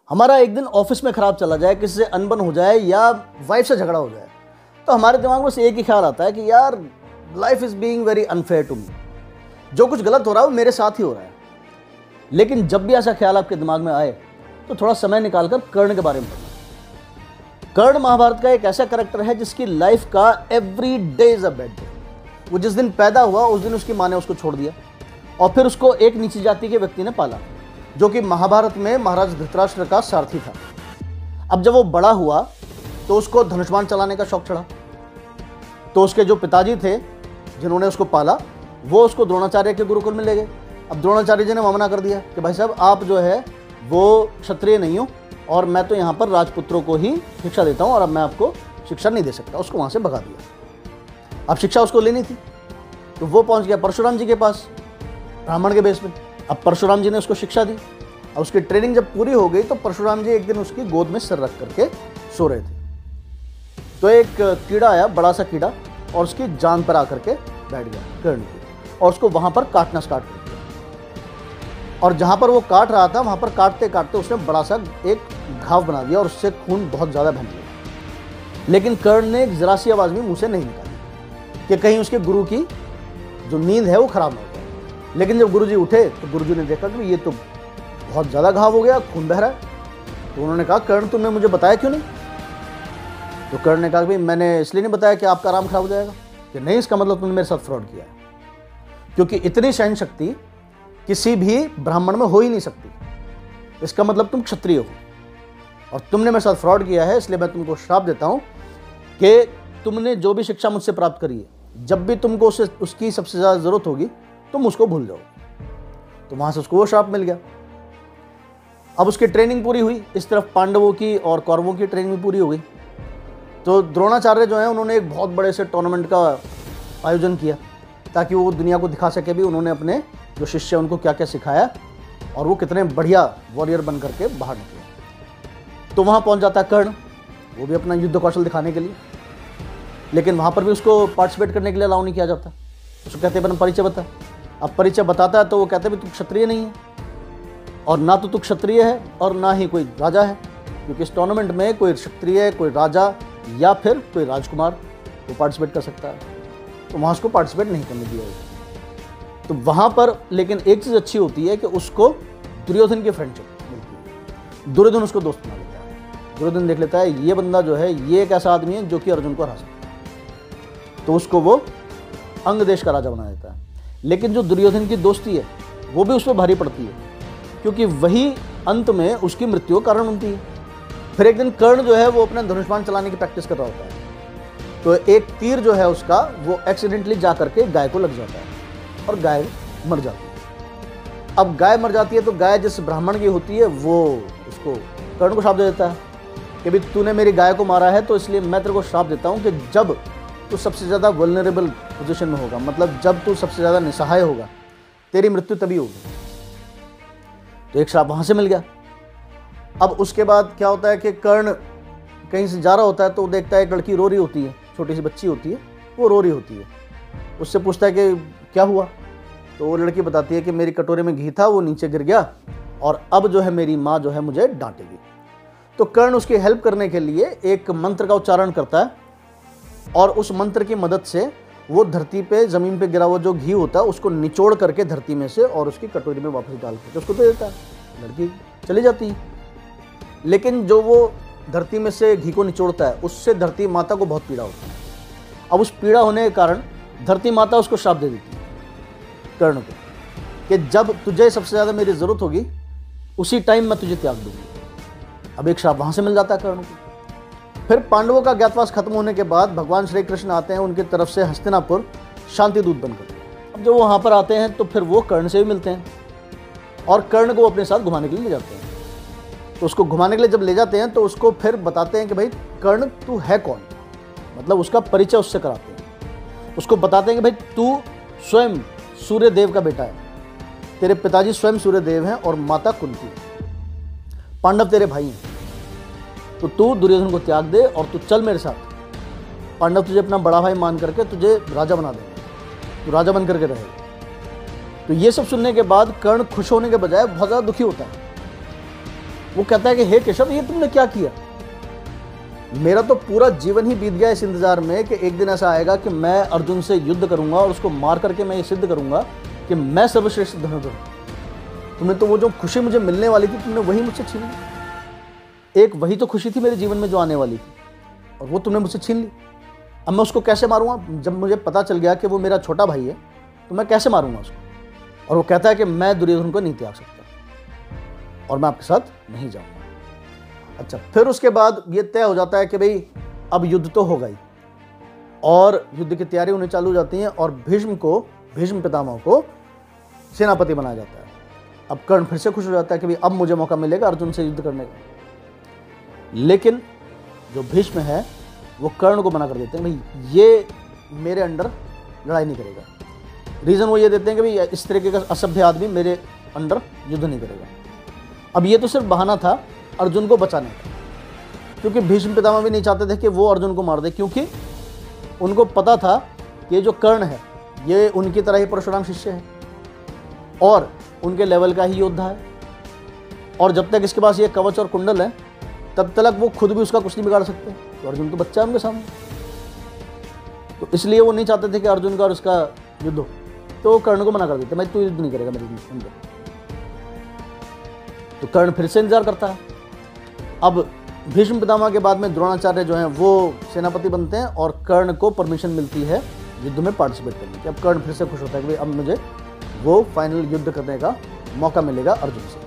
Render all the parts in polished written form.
हमारा एक दिन ऑफिस में खराब चला जाए, किसी से अनबन हो जाए या वाइफ से झगड़ा हो जाए, तो हमारे दिमाग में बस एक ही ख्याल आता है कि यार life is being very unfair to me, जो कुछ गलत हो रहा है वो मेरे साथ ही हो रहा है। लेकिन जब भी ऐसा ख्याल आपके दिमाग में आए तो थोड़ा समय निकालकर कर्ण के बारे में पढ़ना। कर्ण महाभारत का एक ऐसा कैरेक्टर है जिसकी लाइफ का every day is a bad day. वो जिस दिन पैदा हुआ उस दिन उसकी माँ ने उसको छोड़ दिया और फिर उसको एक नीची जाति के व्यक्ति ने पाला, जो कि महाभारत में महाराज धृतराष्ट्र का सारथी था। अब जब वो बड़ा हुआ तो उसको धनुष्मान चलाने का शौक चढ़ा, तो उसके जो पिताजी थे जिन्होंने उसको पाला वो उसको द्रोणाचार्य के गुरुकुल में ले गए। अब द्रोणाचार्य जी ने मना कर दिया कि भाई साहब आप जो है वो क्षत्रिय नहीं हो और मैं तो यहाँ पर राजपुत्रों को ही शिक्षा देता हूँ और अब मैं आपको शिक्षा नहीं दे सकता। उसको वहाँ से भगा दिया। अब शिक्षा उसको लेनी थी तो वो पहुँच गया परशुराम जी के पास ब्राह्मण के बेस में। अब परशुराम जी ने उसको शिक्षा दी। अब उसकी ट्रेनिंग जब पूरी हो गई तो परशुराम जी एक दिन उसकी गोद में सिर रख करके सो रहे थे, तो एक कीड़ा आया, बड़ा सा कीड़ा, और उसकी जान पर आकर के बैठ गया कर्ण की, और उसको वहां पर काटना स्टार्ट कर दिया। और जहां पर वो काट रहा था वहां पर काटते काटते उसने बड़ा सा एक घाव बना दिया और उससे खून बहुत ज्यादा बह गया। लेकिन कर्ण ने एक जरा सी आवाज भी मुंह से नहीं निकाली कि कहीं उसके गुरु की जो नींद है वो खराब ना हो जाए। लेकिन जब गुरुजी उठे तो गुरुजी ने देखा कि ये तो बहुत ज़्यादा घाव हो गया, खून बह रहा है। तो उन्होंने कहा कर्ण तुमने मुझे बताया क्यों नहीं? तो कर्ण ने कहा कि मैंने इसलिए नहीं बताया कि आपका आराम खराब हो जाएगा। कि नहीं, इसका मतलब तुमने मेरे साथ फ्रॉड किया है, क्योंकि इतनी सहन शक्ति किसी भी ब्राह्मण में हो ही नहीं सकती। इसका मतलब तुम क्षत्रिय हो और तुमने मेरे साथ फ्रॉड किया है, इसलिए मैं तुमको श्राप देता हूँ कि तुमने जो भी शिक्षा मुझसे प्राप्त करी है, जब भी तुमको उसकी सबसे ज़्यादा ज़रूरत होगी तुम उसको भूल जाओ। तो वहाँ से उसको वो श्राप मिल गया। अब उसकी ट्रेनिंग पूरी हुई, इस तरफ पांडवों की और कौरवों की ट्रेनिंग भी पूरी हो गई। तो द्रोणाचार्य जो है उन्होंने एक बहुत बड़े से टूर्नामेंट का आयोजन किया ताकि वो दुनिया को दिखा सके भी उन्होंने अपने जो शिष्य उनको क्या क्या सिखाया और वो कितने बढ़िया वॉरियर बन करके बाहर निकले। तो वहाँ पहुँच जाता है कर्ण, वो भी अपना युद्ध कौशल दिखाने के लिए। लेकिन वहाँ पर भी उसको पार्टिसिपेट करने के लिए अलाउ नहीं किया जाता। उसको कहते हैं अपना परिचय बता। अब परिचय बताता है तो वो कहते हैं तू क्षत्रिय नहीं है, और ना तो तू क्षत्रिय है और ना ही कोई राजा है, क्योंकि इस टूर्नामेंट में कोई क्षत्रिय, कोई राजा या फिर कोई राजकुमार वो पार्टिसिपेट कर सकता है। तो वहाँ उसको पार्टिसिपेट नहीं करने दिया जाता। तो वहाँ पर लेकिन एक चीज़ अच्छी होती है कि उसको दुर्योधन की फ्रेंडशिप मिलती है। दुर्योधन उसको दोस्त बना लेता है। दुर्योधन देख लेता है ये बंदा जो है ये एक ऐसा आदमी है जो कि अर्जुन को हरा सकता है, तो उसको वो अंग देश का राजा बना देता है। लेकिन जो दुर्योधन की दोस्ती है वो भी उस पर भारी पड़ती है, क्योंकि वही अंत में उसकी मृत्यु का कारण बनती है। फिर एक दिन कर्ण जो है वो अपना धनुष्मान चलाने की प्रैक्टिस कर रहा होता है, तो एक तीर जो है उसका वो एक्सीडेंटली जा करके गाय को लग जाता है और गाय मर जाती है। अब गाय मर जाती है तो गाय जिस ब्राह्मण की होती है वो उसको कर्ण को श्राप दे देता है कि भाई तूने मेरी गाय को मारा है तो इसलिए मैं तेरे को श्राप देता हूँ कि जब तू सबसे ज़्यादा वल्नरेबल पोजीशन में होगा, मतलब जब तू सबसे ज़्यादा निसहाय होगा, तेरी मृत्यु तभी होगी। तो एक श्राप वहाँ से मिल गया। अब उसके बाद क्या होता है कि कर्ण कहीं से जा रहा होता है तो देखता है एक लड़की रो रही होती है, छोटी सी बच्ची होती है, वो रो रही होती है। उससे पूछता है कि क्या हुआ? तो वो लड़की बताती है कि मेरी कटोरे में घी था, वो नीचे गिर गया और अब जो है मेरी माँ जो है मुझे डांटेगी। तो कर्ण उसकी हेल्प करने के लिए एक मंत्र का उच्चारण करता है और उस मंत्र की मदद से वो धरती पे ज़मीन पे गिरा हुआ जो घी होता है उसको निचोड़ करके धरती में से और उसकी कटोरी में वापस डाल करके उसको दे देता है। लड़की चली जाती है। लेकिन जो वो धरती में से घी को निचोड़ता है उससे धरती माता को बहुत पीड़ा होती है। अब उस पीड़ा होने के कारण धरती माता उसको श्राप दे देती है कर्ण को कि जब तुझे सबसे ज़्यादा मेरी ज़रूरत होगी उसी टाइम मैं तुझे त्याग दूंगी। अब एक श्राप वहाँ से मिल जाता है कर्ण को। फिर पांडवों का अज्ञातवास खत्म होने के बाद भगवान श्री कृष्ण आते हैं उनकी तरफ से हस्तिनापुर शांति दूत बनकर। अब जब वो वहाँ पर आते हैं तो फिर वो कर्ण से भी मिलते हैं और कर्ण को अपने साथ घुमाने के लिए ले जाते हैं। तो उसको घुमाने के लिए जब ले जाते हैं तो उसको फिर बताते हैं कि भाई कर्ण तू है कौन, मतलब उसका परिचय उससे कराते हैं। उसको बताते हैं कि भाई तू स्वयं सूर्य देव का बेटा है, तेरे पिताजी स्वयं सूर्य देव हैं और माता कुंती, पांडव तेरे भाई हैं, तो तू दुर्योधन को त्याग दे और तू चल मेरे साथ। पांडव तुझे अपना बड़ा भाई मान करके तुझे राजा बना देंगे, तू राजा बन करके रहेगा। तो ये सब सुनने के बाद कर्ण खुश होने के बजाय बहुत ज़्यादा दुखी होता है वो कहता है कि हे केशव, ये तुमने क्या किया? मेरा तो पूरा जीवन ही बीत गया इस इंतजार में कि एक दिन ऐसा आएगा कि मैं अर्जुन से युद्ध करूंगा और उसको मार करके मैं ये सिद्ध करूंगा कि मैं सर्वश्रेष्ठ धनुर्धर हूं। तुमने तो वो जो खुशी मुझे मिलने वाली थी, तुमने वही मुझसे छीन ली। एक वही तो खुशी थी मेरे जीवन में जो आने वाली थी, और वो तुमने मुझसे छीन ली। अब मैं उसको कैसे मारूंगा? जब मुझे पता चल गया कि वो मेरा छोटा भाई है, तो मैं कैसे मारूंगा उसको? और वो कहता है कि मैं दुर्योधन को नहीं त्याग सकता और मैं आपके साथ नहीं जाऊंगा। अच्छा, फिर उसके बाद ये तय हो जाता है कि भाई अब युद्ध तो होगा ही, और युद्ध की तैयारी होने चालू हो जाती है, और भीष्म पितामह को सेनापति बनाया जाता है। अब कर्ण फिर से खुश हो जाता है कि भाई अब मुझे मौका मिलेगा अर्जुन से युद्ध करने का। लेकिन जो भीष्म है वो कर्ण को मना कर देते हैं, भाई ये मेरे अंडर लड़ाई नहीं करेगा। रीज़न वो ये देते हैं कि भाई इस तरीके का असभ्य आदमी मेरे अंडर युद्ध नहीं करेगा। अब ये तो सिर्फ बहाना था अर्जुन को बचाने का, क्योंकि भीष्म पितामह भी नहीं चाहते थे कि वो अर्जुन को मार दे, क्योंकि उनको पता था कि ये जो कर्ण है ये उनकी तरह ही परशुराम शिष्य है और उनके लेवल का ही योद्धा है, और जब तक इसके पास ये कवच और कुंडल है तब तक वो खुद भी उसका कुछ नहीं बिगाड़ सकते। तो अर्जुन तो बच्चा है उनके सामने, तो इसलिए वो नहीं चाहते थे कि अर्जुन का और उसका युद्ध हो। तो कर्ण को मना कर देते, मैं तू युद्ध नहीं करेगा मेरे अंदर। तो कर्ण फिर से इंतजार करता है। अब भीष्म पितामह के बाद में द्रोणाचार्य जो हैं वो सेनापति बनते हैं, और कर्ण को परमिशन मिलती है युद्ध में पार्टिसिपेट करने की। अब कर्ण फिर से खुश होता है कि भाई अब मुझे वो फाइनल युद्ध करने का मौका मिलेगा अर्जुन से।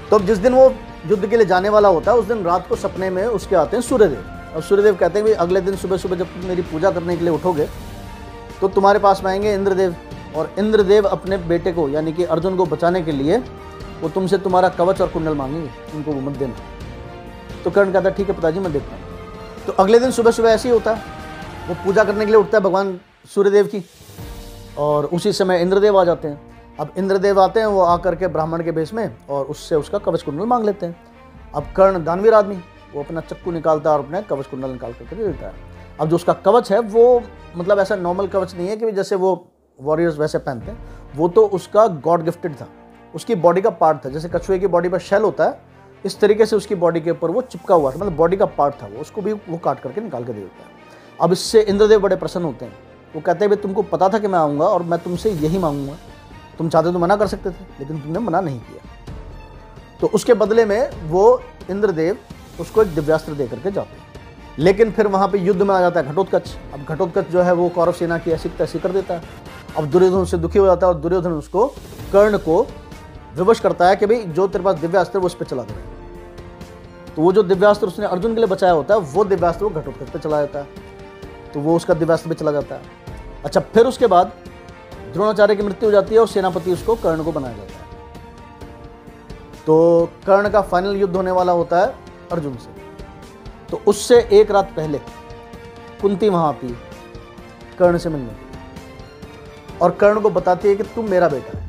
तो अब जिस दिन वो युद्ध के लिए जाने वाला होता है, उस दिन रात को सपने में उसके आते हैं सूर्यदेव। और सूर्यदेव कहते हैं भाई अगले दिन सुबह सुबह जब तुम मेरी पूजा करने के लिए उठोगे तो तुम्हारे पास में आएंगे इंद्रदेव, और इंद्रदेव अपने बेटे को यानी कि अर्जुन को बचाने के लिए वो तुमसे तुम्हारा कवच और कुंडल मांगेंगे, उनको वो मत देना। तो कर्ण कहता है ठीक है पिताजी, मैं देखता हूँ। तो अगले दिन सुबह सुबह ऐसे ही होता है, वो पूजा करने के लिए उठता है भगवान सूर्यदेव की, और उसी समय इंद्रदेव आ जाते हैं। अब इंद्रदेव आते हैं, वो आकर के ब्राह्मण के भेष में, और उससे उसका कवच कुंडल मांग लेते हैं। अब कर्ण दानवीर आदमी, वो अपना चक्कू निकालता है और अपने कवच कुंडल निकाल करके दे देता है। अब जो उसका कवच है वो मतलब ऐसा नॉर्मल कवच नहीं है कि जैसे वो वॉरियर्स वैसे पहनते हैं, वो तो उसका गॉड गिफ्टेड था, उसकी बॉडी का पार्ट था। जैसे कछुए की बॉडी पर शेल होता है, इस तरीके से उसकी बॉडी के ऊपर वो चिपका हुआ था, मतलब बॉडी का पार्ट था वो, उसको भी वो काट करके निकाल के दे देता है। अब इससे इंद्रदेव बड़े प्रसन्न होते हैं, वो कहते हैं भाई तुमको पता था कि मैं आऊँगा और मैं तुमसे यही मांगूंगा, तुम चाहते तो मना कर सकते थे लेकिन तुमने मना नहीं किया। तो उसके बदले में वो इंद्रदेव उसको एक दिव्यास्त्र दे करके जाते हैं। लेकिन फिर वहाँ पे युद्ध में आ जाता है घटोत्कच। अब घटोत्कच जो है वो कौरव सेना की ऐसी तैसी कर देता है। अब दुर्योधन उससे दुखी हो जाता है, और दुर्योधन उसको कर्ण को विवश करता है कि भाई जो तेरे पास दिव्यास्त्र वो उस पर चला दे। तो वो जो दिव्यास्त्र उसने अर्जुन के लिए बचाया होता है, वो दिव्यास्त्र वो घटोत्कच पे चला जाता है, तो वो उसका दिव्यास्त्र पे चला जाता है। अच्छा, फिर उसके बाद द्रोणाचार्य की मृत्यु हो जाती है और सेनापति उसको कर्ण को बनाया जाता है। तो कर्ण का फाइनल युद्ध होने वाला होता है अर्जुन से। तो उससे एक रात पहले कुंती वहां आती है कर्ण से मिलने, और कर्ण को बताती है कि तुम मेरा बेटा है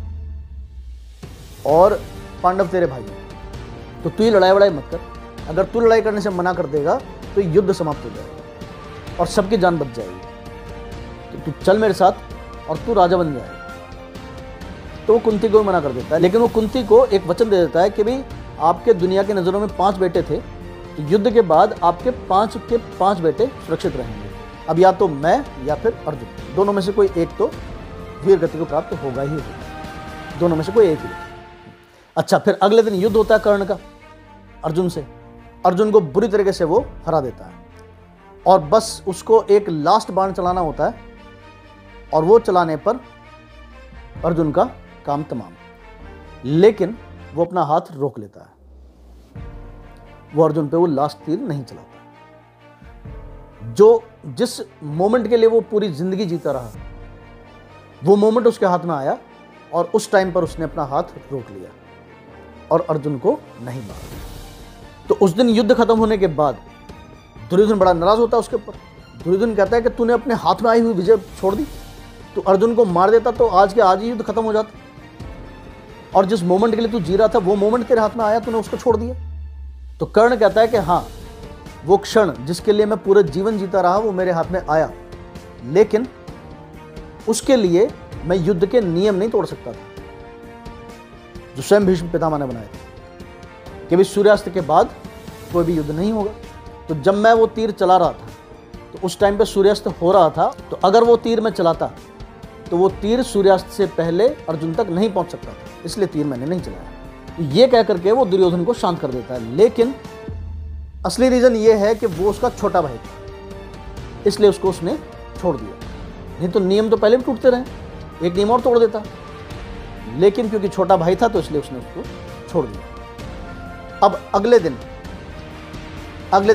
और पांडव तेरे भाई हैं, तो तू ही लड़ाई वड़ाई मत कर। अगर तू लड़ाई करने से मना कर देगा तो युद्ध समाप्त हो जाएगा और सबकी जान बच जाएगी। तो तू चल मेरे साथ और तू राजा बन जाएगा। तो वो कुंती को मना कर देता है, लेकिन वो कुंती को एक वचन दे देता है कि भाई आपके दुनिया की नज़रों में 5 बेटे थे, तो युद्ध के बाद आपके 5 के 5 बेटे सुरक्षित रहेंगे। अब या तो मैं या फिर अर्जुन, दोनों में से कोई एक तो वीर गति को प्राप्त होगा ही होगा, दोनों में से कोई एक ही। अच्छा, फिर अगले दिन युद्ध होता है कर्ण का अर्जुन से। अर्जुन को बुरी तरीके से वो हरा देता है, और बस उसको एक लास्ट बाण चलाना होता है, और वो चलाने पर अर्जुन का काम तमाम। लेकिन वो अपना हाथ रोक लेता है, वो अर्जुन पे वो लास्ट तीर नहीं चलाता। जो जिस मोमेंट के लिए वो पूरी जिंदगी जीता रहा, वो मोमेंट उसके हाथ में आया, और उस टाइम पर उसने अपना हाथ रोक लिया और अर्जुन को नहीं मारा। तो उस दिन युद्ध खत्म होने के बाद दुर्योधन बड़ा नाराज होता है उसके ऊपर। दुर्योधन कहता है कि तूने अपने हाथ में आई हुई विजय छोड़ दी, तो अर्जुन को मार देता तो आज के आज ही युद्ध खत्म हो जाता, और जिस मोमेंट के लिए तू जी रहा था वो मोमेंट तेरे हाथ में आया, तूने उसको छोड़ दिया। तो कर्ण कहता है कि हाँ, वो क्षण जिसके लिए मैं पूरा जीवन जीता रहा वो मेरे हाथ में आया, लेकिन उसके लिए मैं युद्ध के नियम नहीं तोड़ सकता था जो स्वयं भीष्म पितामह ने बनाए थे। कि भी सूर्यास्त के बाद कोई भी युद्ध नहीं होगा। तो जब मैं वो तीर चला रहा था तो उस टाइम पे सूर्यास्त हो रहा था, तो अगर वो तीर मैं चलाता तो वो तीर सूर्यास्त से पहले अर्जुन तक नहीं पहुंच सकता था, इसलिए तीर मैंने नहीं चलाया। तो ये कह करके वो दुर्योधन को शांत कर देता है। लेकिन असली रीज़न ये है कि वो उसका छोटा भाई था, इसलिए उसको उसने छोड़ दिया। नहीं तो नियम तो पहले भी टूटते रहे, एक नियम और तोड़ देता, लेकिन क्योंकि छोटा भाई था तो इसलिए उसने उसको छोड़ दिया। अब अगले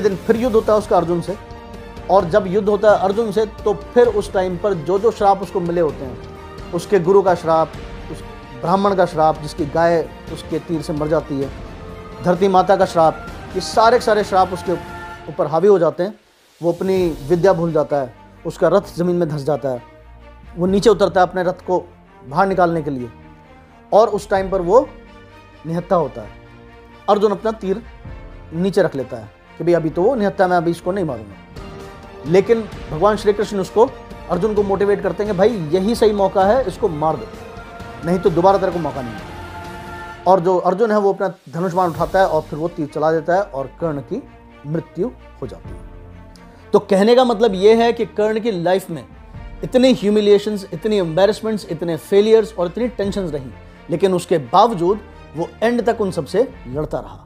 दिन फिर युद्ध होता है उसका अर्जुन से, और जब युद्ध होता है अर्जुन से तो फिर उस टाइम पर जो जो श्राप उसको मिले होते हैं, उसके गुरु का श्राप, उस ब्राह्मण का श्राप जिसकी गाय उसके तीर से मर जाती है, धरती माता का श्राप, ये सारे श्राप उसके ऊपर हावी हो जाते हैं। वो अपनी विद्या भूल जाता है, उसका रथ ज़मीन में धंस जाता है, वो नीचे उतरता है अपने रथ को बाहर निकालने के लिए, और उस टाइम पर वो निहत्था होता है। अर्जुन अपना तीर नीचे रख लेता है कि भाई अभी तो वो निहत्था, मैं अभी इसको नहीं मारूंगा। लेकिन भगवान श्री कृष्ण उसको, अर्जुन को मोटिवेट करते हैं कि भाई यही सही मौका है, इसको मार दो, नहीं तो दोबारा तेरे को मौका नहीं मिलेगा। और जो अर्जुन है वो अपना धनुष बाण उठाता है और फिर वो तीर चला देता है और कर्ण की मृत्यु हो जाती है। तो कहने का मतलब ये है कि कर्ण की लाइफ में इतनी ह्यूमिलिएशंस, इतनी एम्बैरेसमेंट्स, इतने फेलियर्स और इतनी टेंशन्स रही, लेकिन उसके बावजूद वो एंड तक उन सबसे लड़ता रहा।